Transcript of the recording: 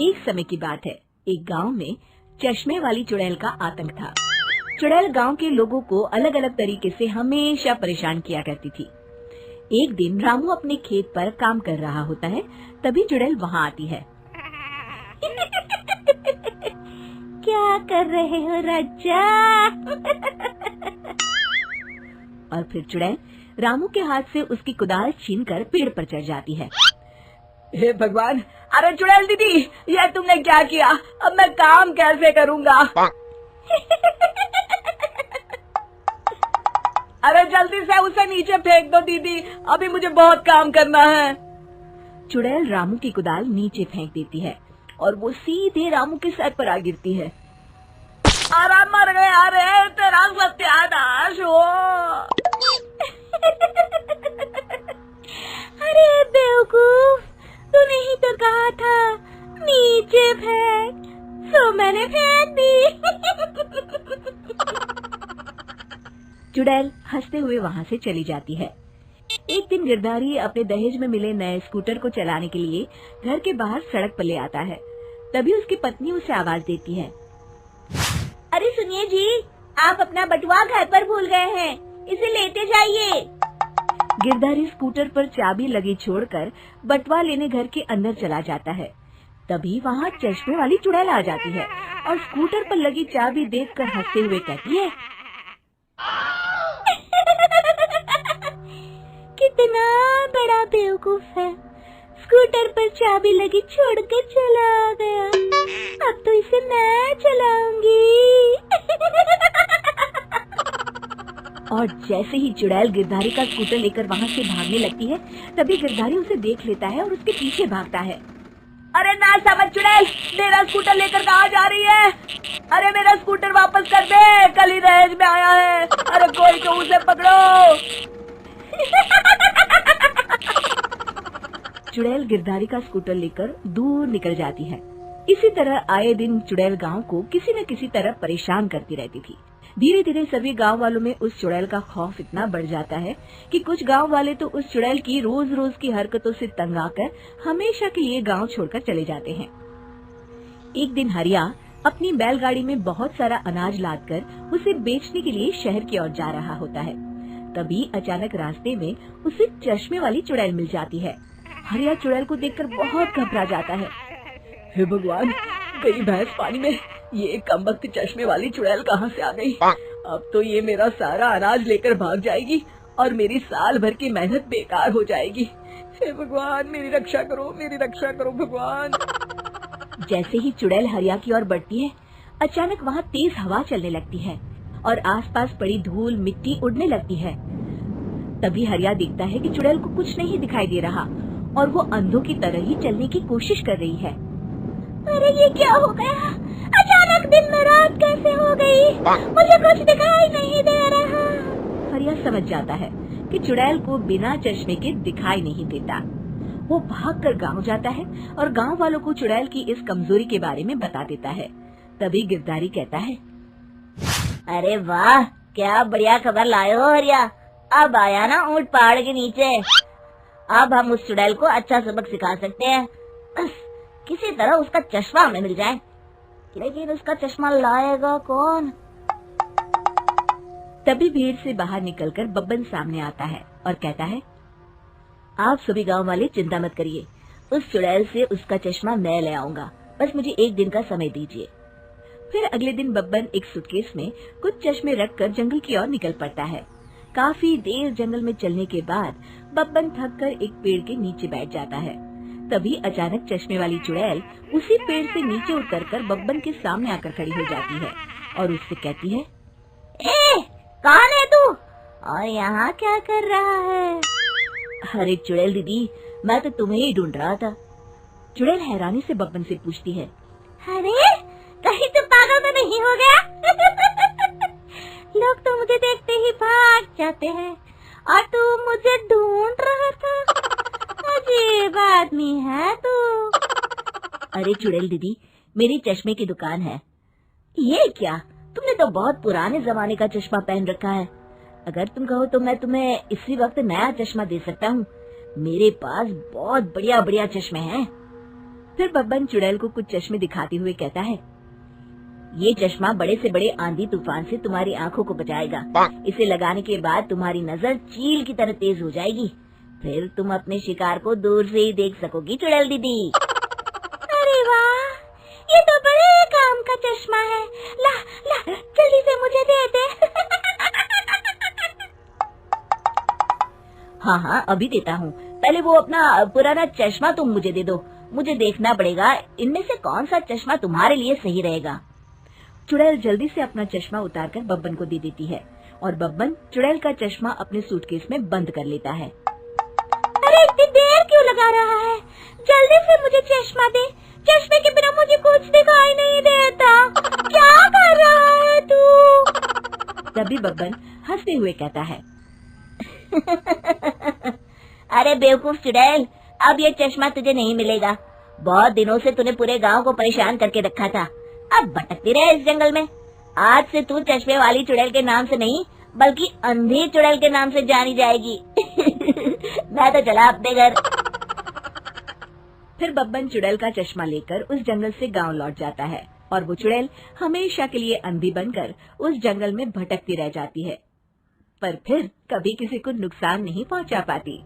एक समय की बात है, एक गांव में चश्मे वाली चुड़ैल का आतंक था। चुड़ैल गांव के लोगों को अलग अलग तरीके से हमेशा परेशान किया करती थी। एक दिन रामू अपने खेत पर काम कर रहा होता है, तभी चुड़ैल वहाँ आती है। क्या कर रहे हो राजा? और फिर चुड़ैल रामू के हाथ से उसकी कुदाल छीनकर पेड़ पर चढ़ जाती है। हे भगवान! अरे चुड़ैल दीदी, यह तुमने क्या किया? अब मैं काम कैसे करूँगा? अरे जल्दी से उसे नीचे फेंक दो दीदी, अभी मुझे बहुत काम करना है। चुड़ैल रामू की कुदाल नीचे फेंक देती है और वो सीधे रामू के सर पर आ गिरती है। अरे मर गया रे, तेरा सत्यानाश हो। अरे बेवकूफ, तूने ही तो कहा था नीचे फेंक, सो मैंने फेंक दी। चुड़ैल हंसते हुए वहाँ से चली जाती है। एक दिन गिरधारी अपने दहेज में मिले नए स्कूटर को चलाने के लिए घर के बाहर सड़क पर ले आता है। तभी उसकी पत्नी उसे आवाज देती है। अरे सुनिए जी, आप अपना बटुआ घर पर भूल गए हैं, इसे लेते जाइए। गिरधारी स्कूटर पर चाबी लगी छोड़कर बटुआ लेने घर के अंदर चला जाता है। तभी वहाँ चश्मे वाली चुड़ैल आ जाती है और स्कूटर पर लगी चाबी देखकर हंसते हुए कहती है, कितना बड़ा बेवकूफ है, स्कूटर पर चाबी लगी छोड़कर चला गया, अब तो इसे मैं चलाऊंगी। और जैसे ही चुड़ैल गिरधारी का स्कूटर लेकर वहाँ से भागने लगती है, तभी गिरधारी उसे देख लेता है और उसके पीछे भागता है। अरे ना समझ चुड़ैल, मेरा स्कूटर लेकर कहाँ जा रही है? अरे मेरा स्कूटर वापस कर दे, कल ही दहेज में आया है। अरे कोई तो उसे पकड़ो। चुड़ैल गिरधारी का स्कूटर लेकर दूर निकल जाती है। इसी तरह आए दिन चुड़ैल गांव को किसी न किसी तरह परेशान करती रहती थी। धीरे धीरे सभी गांव वालों में उस चुड़ैल का खौफ इतना बढ़ जाता है कि कुछ गांव वाले तो उस चुड़ैल की रोज रोज की हरकतों से तंग आकर हमेशा के लिए गांव छोड़कर चले जाते हैं। एक दिन हरिया अपनी बैलगाड़ी में बहुत सारा अनाज लादकर उसे बेचने के लिए शहर की ओर जा रहा होता है। तभी अचानक रास्ते में उसे चश्मे वाली चुड़ैल मिल जाती है। हरिया चुड़ैल को देखकर बहुत घबरा जाता है। हे भगवान, गई भैंस पानी में, ये कमबख्त चश्मे वाली चुड़ैल कहाँ से आ गई? अब तो ये मेरा सारा अनाज लेकर भाग जाएगी और मेरी साल भर की मेहनत बेकार हो जाएगी। हे भगवान, मेरी रक्षा करो, मेरी रक्षा करो भगवान। जैसे ही चुड़ैल हरिया की ओर बढ़ती है, अचानक वहाँ तेज हवा चलने लगती है और आसपास पड़ी धूल मिट्टी उड़ने लगती है। तभी हरिया देखता है कि चुड़ैल को कुछ नहीं दिखाई दे रहा और वो अंधों की तरह ही चलने की कोशिश कर रही है। अरे ये क्या हो गया? अचानक दिन में रात कैसे हो गई? मुझे कुछ दिखाई नहीं दे रहा। हरिया समझ जाता है कि चुड़ैल को बिना चश्मे के दिखाई नहीं देता। वो भागकर गांव जाता है और गांव वालों को चुड़ैल की इस कमजोरी के बारे में बता देता है। तभी गिरधारी कहता है, अरे वाह, क्या बढ़िया खबर लाए हो हरिया। अब आया ना ऊंट पहाड़ के नीचे। अब हम उस चुड़ैल को अच्छा सबक सिखा सकते हैं। बस किसी तरह उसका चश्मा हमें मिल जाए। लेकिन उसका चश्मा लाएगा कौन? तभी भीड़ से बाहर निकलकर बब्बन सामने आता है और कहता है, आप सभी गांव वाले चिंता मत करिए, उस चुड़ैल से उसका चश्मा मैं ले आऊंगा, बस मुझे एक दिन का समय दीजिए। फिर अगले दिन बब्बन एक सूटकेस में कुछ चश्मे रखकर जंगल की ओर निकल पड़ता है। काफी देर जंगल में चलने के बाद बब्बन थककर एक पेड़ के नीचे बैठ जाता है। तभी अचानक चश्मे वाली चुड़ैल उसी पेड़ से नीचे उतरकर बब्बन के सामने आकर खड़ी हो जाती है और उससे कहती है, ए, कौन है तू और यहाँ क्या कर रहा है? अरे चुड़ैल दीदी, मैं तो तुम्हें ही ढूंढ रहा था। चुड़ैल हैरानी से बब्बन से पूछती है, अरे कहीं तो पागल तो नहीं हो गया? लोग तो मुझे देखते ही भाग जाते हैं और तू मुझे ढूंढ रहा था। अजीब आदमी है तू। अरे चुड़ैल दीदी, मेरी चश्मे की दुकान है। ये क्या, तुमने तो बहुत पुराने जमाने का चश्मा पहन रखा है। अगर तुम कहो तो मैं तुम्हें इसी वक्त नया चश्मा दे सकता हूँ। मेरे पास बहुत बढ़िया बढ़िया चश्मे हैं। फिर बब्बन चुड़ैल को कुछ चश्मे दिखाते हुए कहता है, ये चश्मा बड़े से बड़े आंधी तूफान से तुम्हारी आंखों को बचाएगा। इसे लगाने के बाद तुम्हारी नजर चील की तरह तेज हो जाएगी। फिर तुम अपने शिकार को दूर से ही देख सकोगी चुड़ैल दीदी। अरे वाह, ये तो बड़े काम का चश्मा है। ला ला जल्दी से मुझे दे दे। हाँ हाँ अभी देता हूँ, पहले वो अपना पुराना चश्मा तुम मुझे दे दो। मुझे देखना पड़ेगा इनमें से कौन सा चश्मा तुम्हारे लिए सही रहेगा। चुड़ैल जल्दी से अपना चश्मा उतारकर बब्बन को दे देती है और बब्बन चुड़ैल का चश्मा अपने सूटकेस में बंद कर लेता है। अरे इतनी देर क्यों लगा रहा है? जल्दी से मुझे चश्मा दे। चश्मे के बिना मुझे कुछ दिखाई नहीं देता। क्या कर रहा है तू? तभी बब्बन हंसते हुए कहता है, अरे बेवकूफ चुड़ैल, अब ये चश्मा तुझे नहीं मिलेगा। बहुत दिनों से तूने पूरे गांव को परेशान करके रखा था। अब भटकती रहे इस जंगल में। आज से तू चश्मे वाली चुड़ैल के नाम से नहीं बल्कि अंधी चुड़ैल के नाम से जानी जाएगी। मैं तो चला अपने घर। फिर बब्बन चुड़ैल का चश्मा लेकर उस जंगल से गांव लौट जाता है और वो चुड़ैल हमेशा के लिए अंधी बनकर उस जंगल में भटकती रह जाती है, पर फिर कभी किसी को नुकसान नहीं पहुंचा पाती।